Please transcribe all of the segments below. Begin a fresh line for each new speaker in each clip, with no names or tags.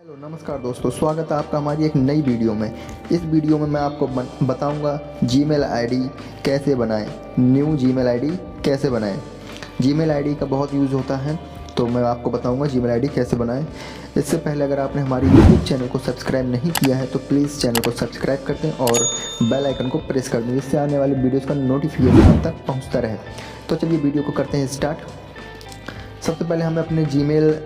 Hello नमस्कार दोस्तों, स्वागत है आपका हमारी एक नई वीडियो में। इस वीडियो में मैं आपको बताऊंगा जीमेल आईडी कैसे बनाएं, न्यू जीमेल आईडी कैसे बनाएं। जीमेल आईडी का बहुत यूज़ होता है, तो मैं आपको बताऊंगा जीमेल आईडी कैसे बनाएं। इससे पहले अगर आपने हमारी यूट्यूब चैनल को सब्सक्राइब नहीं किया है तो प्लीज़ चैनल को सब्सक्राइब कर दें और बेल आइकन को प्रेस कर दें, जिससे आने वाली वीडियोज़ का नोटिफिकेशन आप तक पहुँचता रहे। तो चलिए वीडियो को करते हैं स्टार्ट। सबसे पहले हमें अपने जीमेल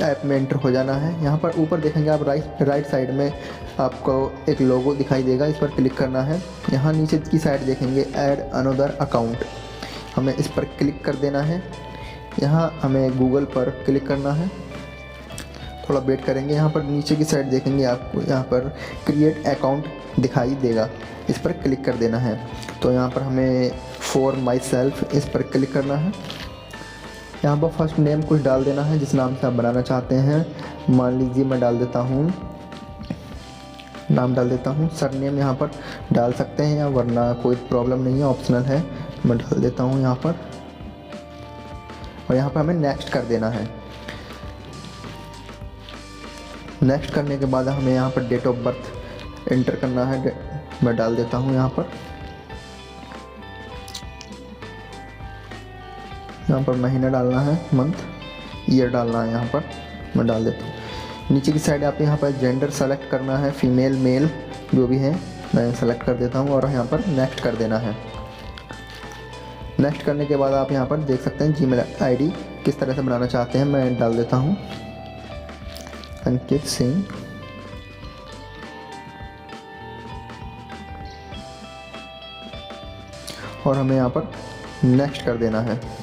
ऐप में एंटर हो जाना है। यहाँ पर ऊपर देखेंगे आप राइट साइड में आपको एक लोगो दिखाई देगा, इस पर क्लिक करना है। यहाँ नीचे की साइड देखेंगे ऐड अनदर अकाउंट, हमें इस पर क्लिक कर देना है। यहाँ हमें गूगल पर क्लिक करना है, थोड़ा वेट करेंगे। यहाँ पर नीचे की साइड देखेंगे आपको यहाँ पर क्रिएट अकाउंट दिखाई देगा, इस पर क्लिक कर देना है। तो यहाँ पर हमें फॉर माई सेल्फ इस पर क्लिक करना है। यहाँ पर फर्स्ट नेम कुछ डाल देना है जिस नाम से आप बनाना चाहते हैं। मान लीजिए मैं डाल देता हूँ, नाम डाल देता हूँ। सर नेम यहाँ पर डाल सकते हैं या वरना कोई प्रॉब्लम नहीं है, ऑप्शनल है। मैं डाल देता हूँ यहाँ पर, और यहाँ पर हमें नेक्स्ट कर देना है। नेक्स्ट करने के बाद हमें यहाँ पर डेट ऑफ बर्थ एंटर करना है। मैं डाल देता हूँ यहाँ पर महीना डालना है, मंथ, ईयर डालना है। यहाँ पर मैं डाल देता हूँ। नीचे की साइड आप यहाँ पर जेंडर सेलेक्ट करना है, फीमेल मेल जो भी है मैं सेलेक्ट कर देता हूँ और यहाँ पर नेक्स्ट कर देना है। नेक्स्ट करने के बाद आप यहाँ पर देख सकते हैं जीमेल आईडी किस तरह से बनाना चाहते हैं। मैं डाल देता हूँ अंकित सिंह, और हमें यहाँ पर नेक्स्ट कर देना है।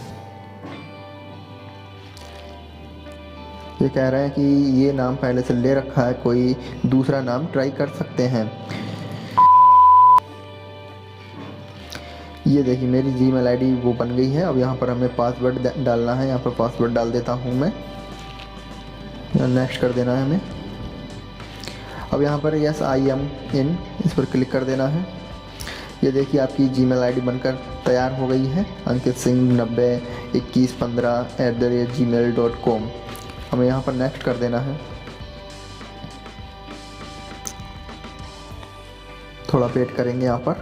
ये कह रहे हैं कि ये नाम पहले से ले रखा है, कोई दूसरा नाम ट्राई कर सकते हैं। ये देखिए मेरी जीमेल आईडी वो बन गई है। अब यहाँ पर हमें पासवर्ड डालना है। यहाँ पर पासवर्ड डाल देता हूँ मैं, नेक्स्ट कर देना है हमें। अब यहाँ पर यस आई एम इन, इस पर क्लिक कर देना है। ये देखिए आपकी जीमेल आईडी बनकर तैयार हो गई है, अंकित सिंह 902115@gmail.com। हमें यहाँ पर नेक्स्ट कर देना है। थोड़ा वेट करेंगे यहाँ पर,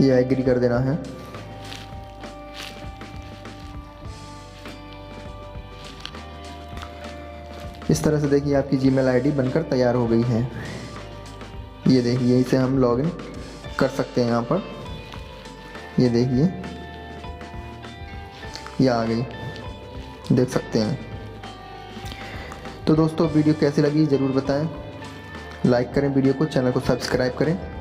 ये एग्री कर देना है। इस तरह से देखिए आपकी जीमेल आईडी बनकर तैयार हो गई है। ये देखिए इसे हम लॉगिन कर सकते हैं। यहाँ पर ये देखिए ये आ गई, देख सकते हैं। तो दोस्तों वीडियो कैसी लगी ज़रूर बताएं, लाइक करें वीडियो को, चैनल को सब्सक्राइब करें।